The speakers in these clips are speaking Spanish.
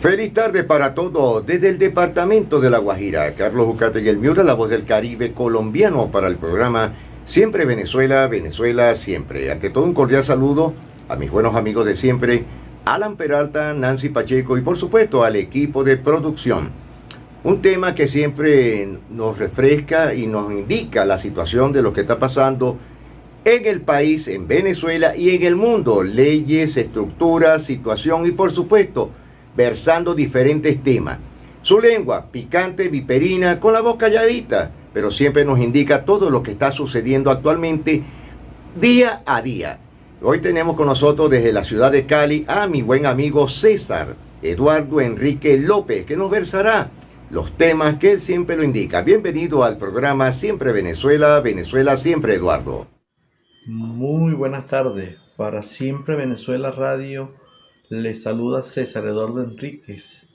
Feliz tarde para todos desde el departamento de La Guajira. Carlos Ucate y el Miura, la voz del Caribe colombiano para el programa Siempre Venezuela, Venezuela Siempre. Ante todo un cordial saludo a mis buenos amigos de siempre, Alan Peralta, Nancy Pacheco y por supuesto al equipo de producción. Un tema que siempre nos refresca y nos indica la situación de lo que está pasando en el país, en Venezuela y en el mundo. Leyes, estructuras, situación y por supuesto versando diferentes temas. Su lengua, picante, viperina, con la voz calladita, pero siempre nos indica todo lo que está sucediendo actualmente día a día. Hoy tenemos con nosotros desde la ciudad de Cali a mi buen amigo César Eduardo Enrique López, que nos versará los temas que él siempre lo indica. Bienvenido al programa Siempre Venezuela, Venezuela Siempre, Eduardo. Muy buenas tardes. Para Siempre Venezuela Radio les saluda César Eduardo Enríquez,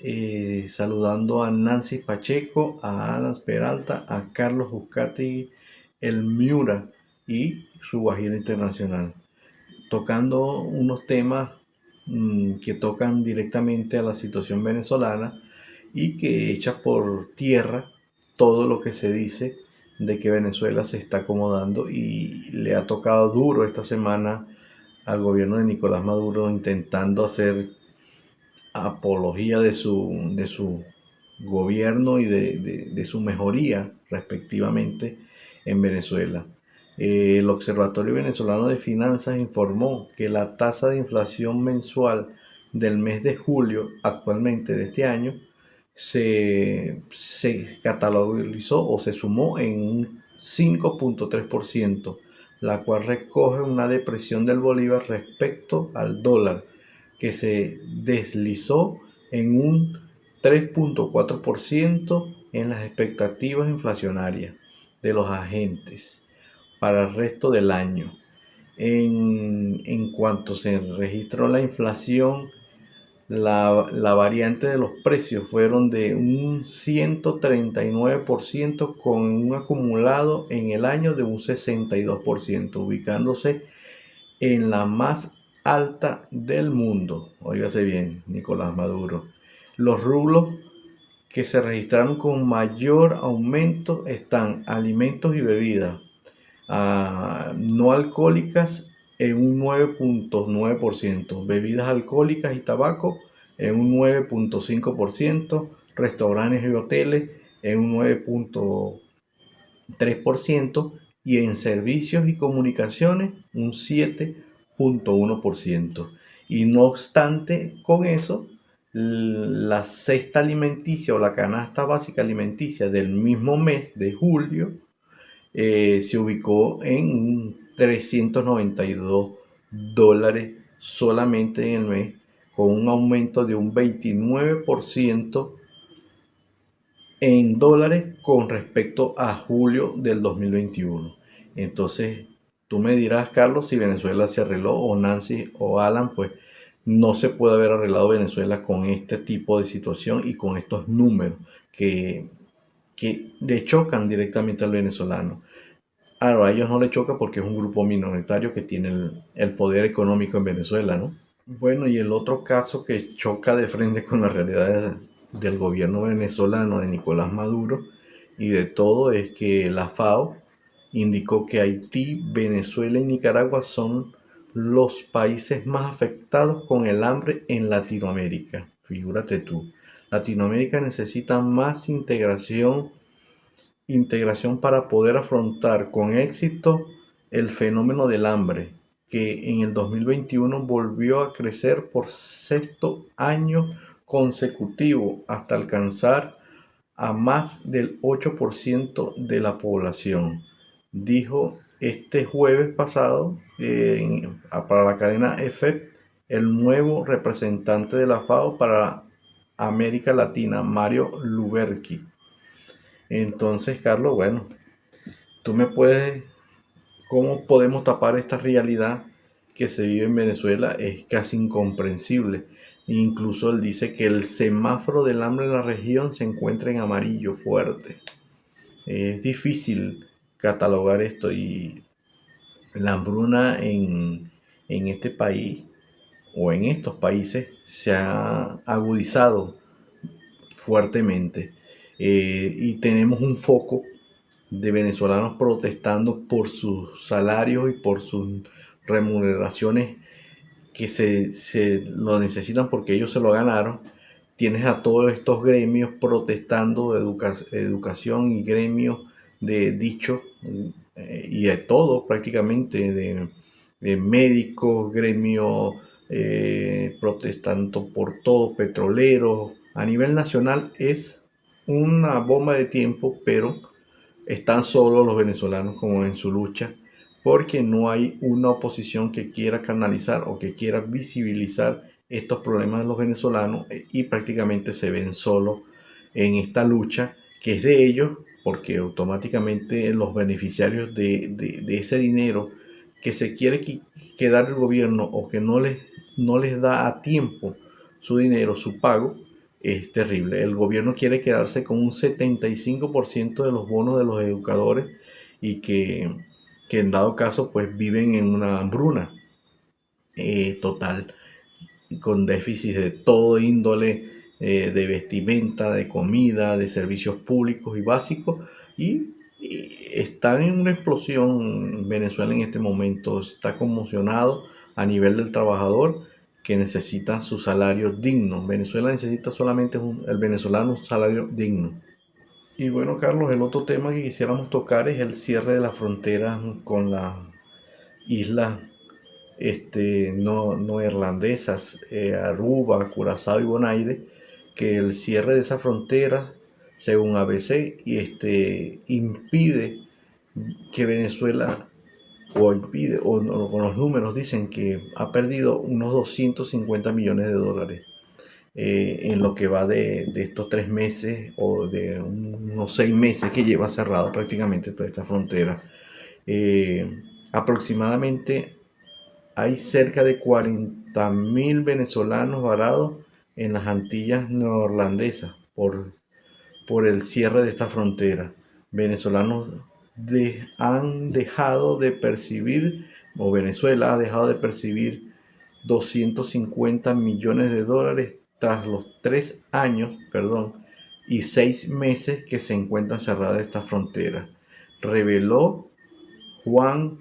saludando a Nancy Pacheco, a Alan Peralta, a Carlos Buscati, el Miura y su Guajira Internacional, tocando unos temas que tocan directamente a la situación venezolana y que echa por tierra todo lo que se dice de que Venezuela se está acomodando, y le ha tocado duro esta semana al gobierno de Nicolás Maduro intentando hacer apología de su gobierno y de su mejoría respectivamente en Venezuela. El Observatorio Venezolano de Finanzas informó que la tasa de inflación mensual del mes de julio actualmente de este año se catalogizó o se sumó en un 5.3%, la cual recoge una depresión del bolívar respecto al dólar, que se deslizó en un 3.4% en las expectativas inflacionarias de los agentes para el resto del año. En cuanto se registró la inflación, la variante de los precios fueron de un 139%, con un acumulado en el año de un 62%, ubicándose en la más alta del mundo. Óigase bien, Nicolás Maduro. Los rublos que se registraron con mayor aumento están alimentos y bebidas, no alcohólicas en un 9.9%, bebidas alcohólicas y tabaco en un 9.5%, restaurantes y hoteles en un 9.3%, y en servicios y comunicaciones un 7.1%. Y no obstante, con eso, la cesta alimenticia o la canasta básica alimenticia del mismo mes de julio se ubicó en $392 solamente en el mes, con un aumento de un 29% en dólares con respecto a julio del 2021. Entonces, tú me dirás, Carlos, si Venezuela se arregló, o Nancy o Alan, pues no se puede haber arreglado Venezuela con este tipo de situación y con estos números que le chocan directamente al venezolano. A ellos no le choca porque es un grupo minoritario que tiene el poder económico en Venezuela, ¿no? Bueno, y el otro caso que choca de frente con las realidades del gobierno venezolano de Nicolás Maduro y de todo es que la FAO indicó que Haití, Venezuela y Nicaragua son los países más afectados con el hambre en Latinoamérica. Figúrate tú, Latinoamérica necesita más integración para poder afrontar con éxito el fenómeno del hambre, que en el 2021 volvió a crecer por sexto año consecutivo hasta alcanzar a más del 8% de la población, dijo este jueves pasado para la cadena EFEP el nuevo representante de la FAO para América Latina, Mario Luberki. Entonces, Carlos, bueno, tú me puedes, ¿cómo podemos tapar esta realidad que se vive en Venezuela? Es casi incomprensible. Incluso él dice que el semáforo del hambre en la región se encuentra en amarillo fuerte. Es difícil catalogar esto, y la hambruna en este país o en estos países se ha agudizado fuertemente. Y tenemos un foco de venezolanos protestando por sus salarios y por sus remuneraciones que se lo necesitan porque ellos se lo ganaron. Tienes a todos estos gremios protestando de educación y gremios de dicho y de todo prácticamente, de médicos, gremios protestando por todo, petroleros. A nivel nacional es una bomba de tiempo, pero están solos los venezolanos como en su lucha, porque no hay una oposición que quiera canalizar o que quiera visibilizar estos problemas de los venezolanos, y prácticamente se ven solos en esta lucha que es de ellos, porque automáticamente los beneficiarios de ese dinero que se quiere quedar el gobierno o que no les da a tiempo su dinero, su pago, es terrible. El gobierno quiere quedarse con un 75% de los bonos de los educadores y que en dado caso pues viven en una hambruna total, con déficit de todo índole, de vestimenta, de comida, de servicios públicos y básicos, y están en una explosión. Venezuela en este momento está conmocionado a nivel del trabajador que necesita su salario digno. Venezuela necesita solamente el venezolano un salario digno. Y bueno, Carlos, el otro tema que quisiéramos tocar es el cierre de la frontera con las islas no irlandesas, Aruba, Curazao y Bonaire, que el cierre de esa frontera, según ABC, impide que Venezuela, o con los números dicen que ha perdido unos 250 millones de dólares en lo que va de estos 3 meses o de unos 6 meses que lleva cerrado prácticamente toda esta frontera. Aproximadamente hay cerca de 40.000 venezolanos varados en las Antillas neerlandesas por el cierre de esta frontera. Venezolanos han dejado de percibir, o Venezuela ha dejado de percibir 250 millones de dólares tras los 3 años, y 6 meses que se encuentra cerrada esta frontera, reveló Juan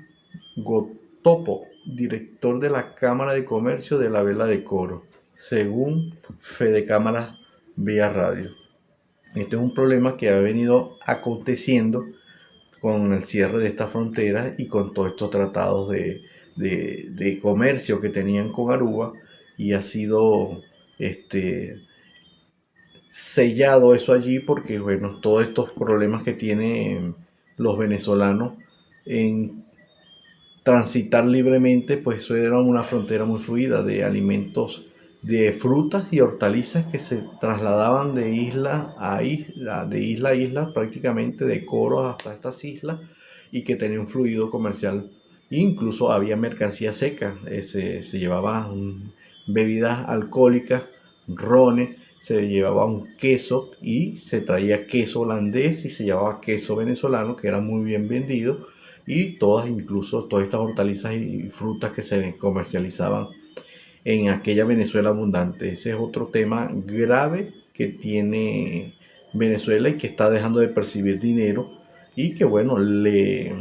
Gotopo, director de la Cámara de Comercio de la Vela de Coro, según Fede Cámaras vía radio. Este es un problema que ha venido aconteciendo con el cierre de esta frontera y con todos estos tratados de comercio que tenían con Aruba, y ha sido sellado eso allí porque, bueno, todos estos problemas que tienen los venezolanos en transitar libremente, pues eso era una frontera muy fluida de alimentos, de frutas y hortalizas que se trasladaban de isla a isla, prácticamente de Coros hasta estas islas, y que tenía un fluido comercial. Incluso había mercancía seca, se llevaban bebidas alcohólicas, rones, se llevaba un queso y se traía queso holandés y se llevaba queso venezolano que era muy bien vendido, y incluso todas estas hortalizas y frutas que se comercializaban en aquella Venezuela abundante. Ese es otro tema grave que tiene Venezuela y que está dejando de percibir dinero, y que, bueno, le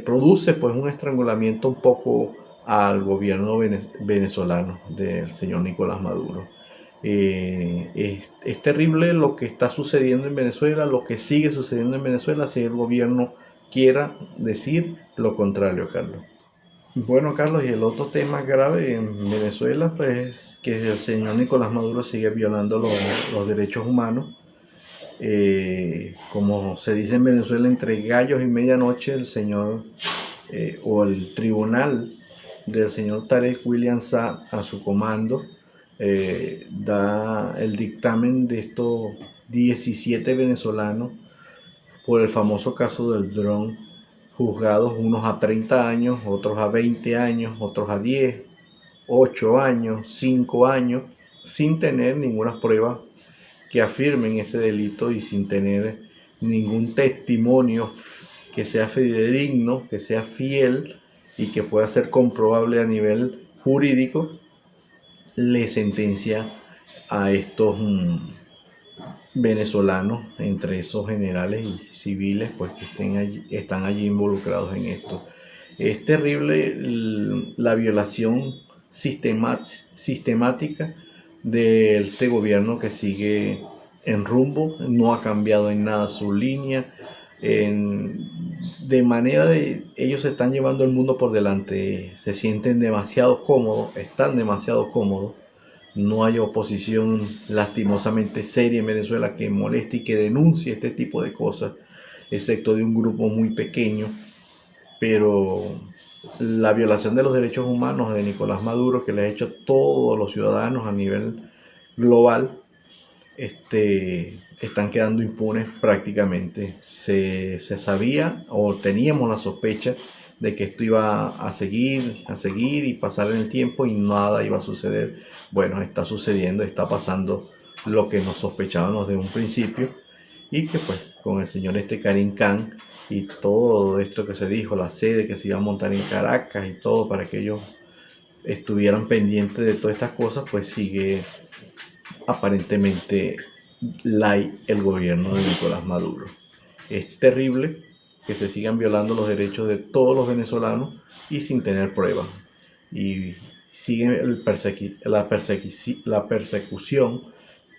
produce pues un estrangulamiento un poco al gobierno venezolano del señor Nicolás Maduro. Es terrible lo que está sucediendo en Venezuela, lo que sigue sucediendo en Venezuela, si el gobierno quiera decir lo contrario, Carlos. Bueno, Carlos, y el otro tema grave en Venezuela, pues, que el señor Nicolás Maduro sigue violando los derechos humanos. Como se dice en Venezuela, entre gallos y medianoche, el señor o el tribunal del señor Tarek William Saab, a su comando, da el dictamen de estos 17 venezolanos por el famoso caso del dron, juzgados unos a 30 años, otros a 20 años, otros a 10, 8 años, 5 años, sin tener ninguna prueba que afirmen ese delito y sin tener ningún testimonio que sea fidedigno, que sea fiel y que pueda ser comprobable a nivel jurídico le sentencia a estos venezolanos, entre esos generales y civiles, pues que están allí involucrados en esto. Es terrible la violación sistemática de este gobierno que sigue en rumbo, no ha cambiado en nada su línea, de manera de ellos se están llevando el mundo por delante, se sienten demasiado cómodos, están demasiado cómodos. No hay oposición lastimosamente seria en Venezuela que moleste y que denuncie este tipo de cosas, excepto de un grupo muy pequeño. Pero la violación de los derechos humanos de Nicolás Maduro, que le ha hecho a todos los ciudadanos a nivel global, están quedando impunes prácticamente. Se sabía o teníamos la sospecha de que esto iba a seguir y pasar en el tiempo y nada iba a suceder. Bueno, está sucediendo, está pasando lo que nos sospechábamos de un principio, y que pues con el señor Karim Khan y todo esto que se dijo, la sede que se iba a montar en Caracas y todo para que ellos estuvieran pendientes de todas estas cosas, pues sigue aparentemente el gobierno de Nicolás Maduro. Es terrible que se sigan violando los derechos de todos los venezolanos y sin tener pruebas. Y sigue la persecución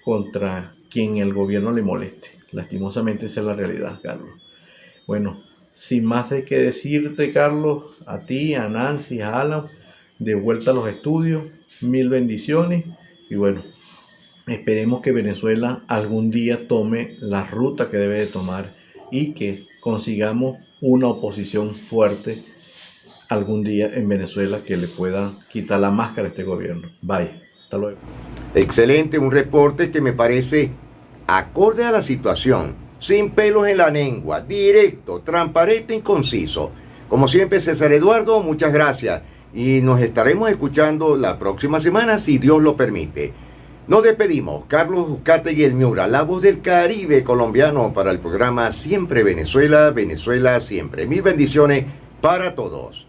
contra quien el gobierno le moleste. Lastimosamente esa es la realidad, Carlos. Bueno, sin más de qué decirte, Carlos, a ti, a Nancy, a Alan, de vuelta a los estudios, mil bendiciones, y bueno, esperemos que Venezuela algún día tome la ruta que debe de tomar y que consigamos una oposición fuerte algún día en Venezuela que le pueda quitar la máscara a este gobierno. Bye, hasta luego. Excelente, un reporte que me parece acorde a la situación, sin pelos en la lengua, directo, transparente y conciso. Como siempre, César Eduardo, muchas gracias y nos estaremos escuchando la próxima semana si Dios lo permite. Nos despedimos, Carlos Uzcategui el Miura, la voz del Caribe colombiano para el programa Siempre Venezuela, Venezuela Siempre. Mil bendiciones para todos.